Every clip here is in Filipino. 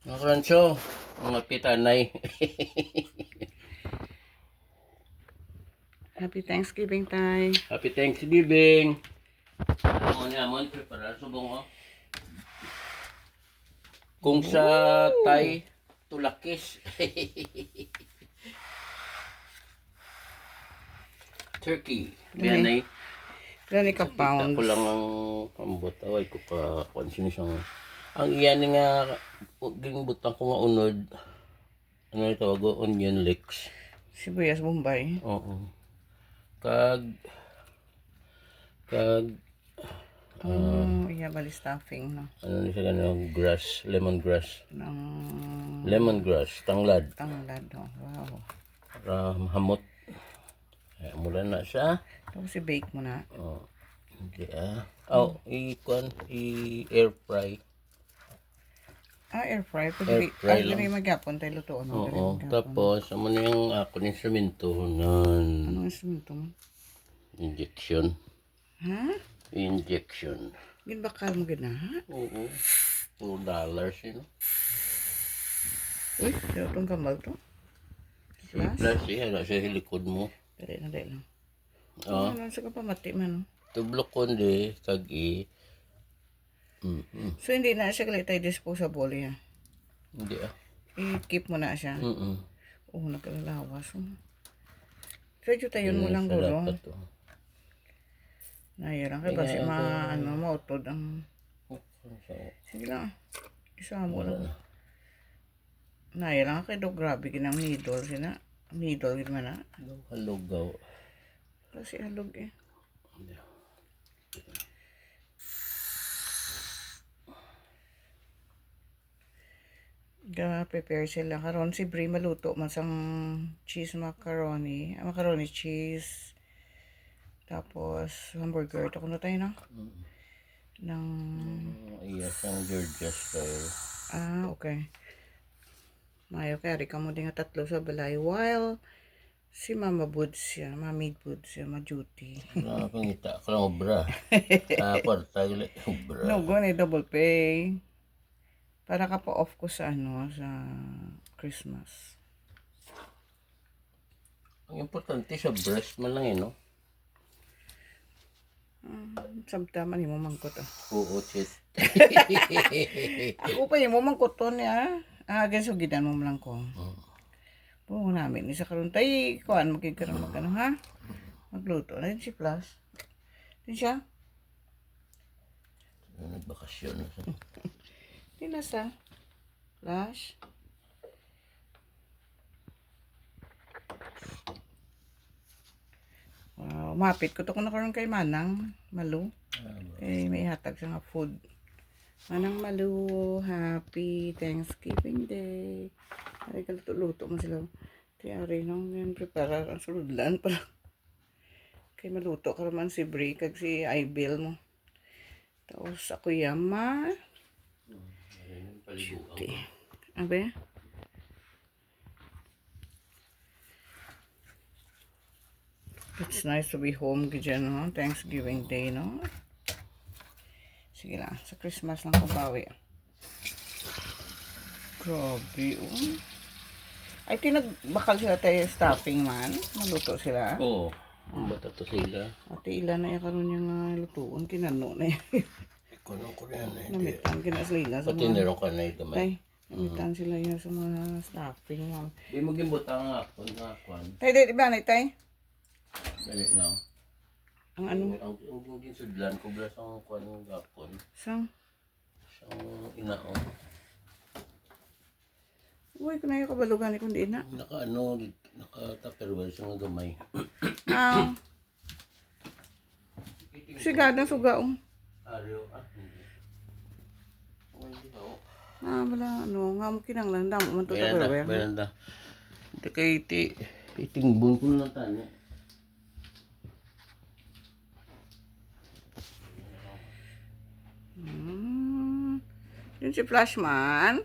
Mga karanso, mga pitanay. Happy Thanksgiving, Tay. Happy Thanksgiving. Amon, prepara subong oh. Kung sa Tay, tulakis. Turkey. Yan ay. Gani ka Kita pounds. ko lang ang pambot. Away ko ka konsino siyang. Ang iyan nga, gingbutang ko nga unod. Ano yung tawag ko? Onion leeks. Sibuyas Bombay. Oo. Kag Iya bali stuffing, no? ano ni siya ganun, grass, lemongrass. Ng Lemongrass, tanglad. tanglad, oh. Wow. Para hamot. Ay, mula na siya. Tapos i-bake mo na. Oh, hindi i-air fry. Air fry. Air fry lang. Dili magyapon tayo lutoon. No? Oo, tapos ano na yung ako instrumento nun. Anong instrumento mo? Injection. Ha? Injection. Ginbakal mo gina, ha? Oo. $2 yun. Uy, daw itong kambal to. Plus, yan, nasa likod mo. Dali lang. Oh. Ano, sa kapamati man. Tublok ko hindi, kag-i. So, hindi na siya kalit tayo disposable, ya. Hindi I-keep mo na siya. Oo, nagkalalawas. Medyo tayo mo lang gulo. Nahirang kay basi mautod ang... Sige lang. Isa mo lang. Nahirang kay do grabe ginang middle sina. Middle gid man na. Halugaw. Kasi halog eh. Prepare sila karon si Brie maluto man sang cheese macaroni, macaroni cheese. Tapos hamburger to kuno tayo na. Nang Yes, ang Georgia style. Okay. Mayo kaya ka mo din nga tatlo sa balay while si Mama Boods siya, Mami Boods siya, ma-duty. Nakapangita ka lang obra. Kwarta gila obra. No, go na double pay. Para ka pa off ko sa sa Christmas. Ang importante sa breast man lang no? Sabta man mo mangkot Oo, chit. Ako pa mo mangkot to niya. Ganso gidan mo lang ko. Oo namin isa karon tay kuan magkikaroon magano ha. Magluto na si Plus. Din siya. Nagbakasyon na siya. Di na sa Flash. Wow, mapit ko to kung nakaroon kay Manang Malu. May hatag siya nga food. Manang Malu, happy Thanksgiving Day. Ay, kaluto-luto mo sila. Tiyari nang yan, prepare ang suludlan para. Kay maluto ka naman si Brie, kag si Ibil mo. Tapos ako yama. Abe? It's nice to be home dyan, no? Thanksgiving Day, no? Sige lang, sa Christmas lang kabawi. Grabe, oh. Ay, tinagbakal sila tayo stuffing man. Maluto sila. Oo. Bata to sila. Ate, ilan na yung karoon yung lutuon. Kinano na yan. Ikonon ko yan eh. Namitan kinasila sa Pati nero ka na ito Ay, namitan sila yan sa mga stuffing. Di mo gimbutang nga ako nga kwan. Tay, di ba, tay? Dali lang. Ang ano? Ang ginsudlan ko blas ang kwan ng gapon. Sang? Siyang inaon. Uy, kung na yung kabalugan kung di na. Naka-tupperware siya nga gamay. Sigadang sugaong. Ariyo, Wala, nga mo kinanglan. Damo man to Beranda, tayo. beranda. Hindi kayo itingbon ko na tanya. Yun si Flashman.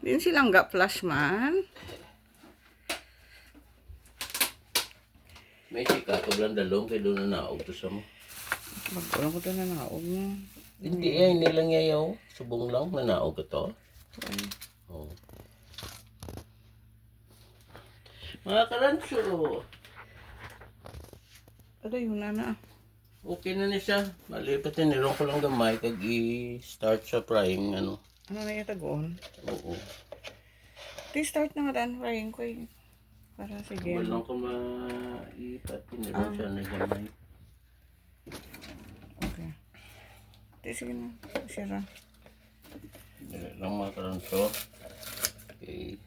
Yun si Langga Flashman. May sika, sobrang dalong kay doon na naog to sa mo. Magkulang ko to na naog mo. Hindi nilang yayaw. Subong lang, nanaog ito. Ay, Oh. Mga kalansyo, ano yun na. okay na ni siya. Malipat na nilong ko lang gamay kag i-start sa frying ano. Ano na yung tagoon? Oo. Start na nga dan, frying ko eh. Para sige. Walang ko maipat nilong siya na gamay. Okay. Sige na. Sira. Dili lang mga kalansyo. Okay.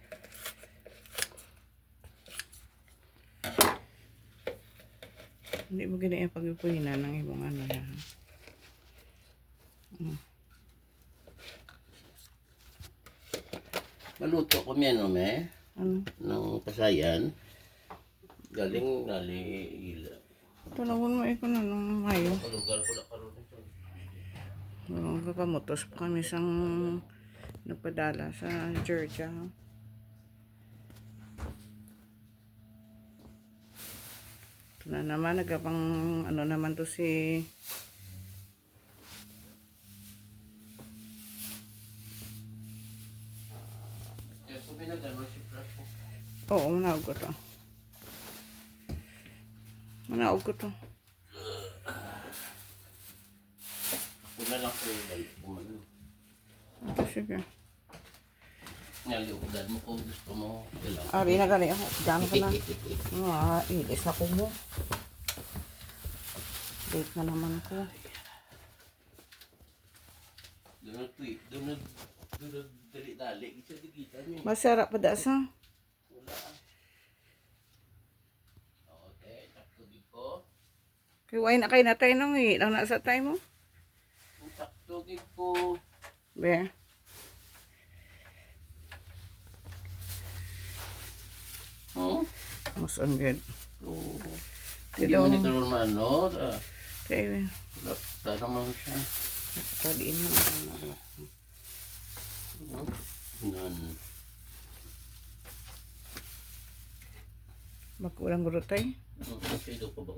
Hindi mo ganyan pag-ipuhinan ng ibang ano na. Maluto ko miyan no me. Ano? Ng kasayan. Galing nali ila. Talagon mo ikaw na nung mayo. Kalugar ko na karon ito. Kakamutos pa kami sang nagpadala sa Georgia. Ito na naman, nagapang ano naman to si Kaya kung binagano si Flash ko. oo, manaog ko to. Manaog ko to. Ako na lang ko yung bumalo. Okay, sige. Naliudan mo ko gusto mo. Ilang. Ari na gali ako. Diyan ka na. Ilis na ko mo. Late na naman ako. Doon dali-dali. Isa digita niyo. Masarap pa dasa. Wala. Okay, taktugin ko. Kaya why na kayo na tayo nung lang nasa tayo mo. Taktugin ko. Be. Oh? Mas ang good. Oo. Hindi Hindi daw. man ito naman, no? Kaya, Lakta naman siya. kaliin mo na. Nan. Magkulang guro tayo. Okay, do ko ba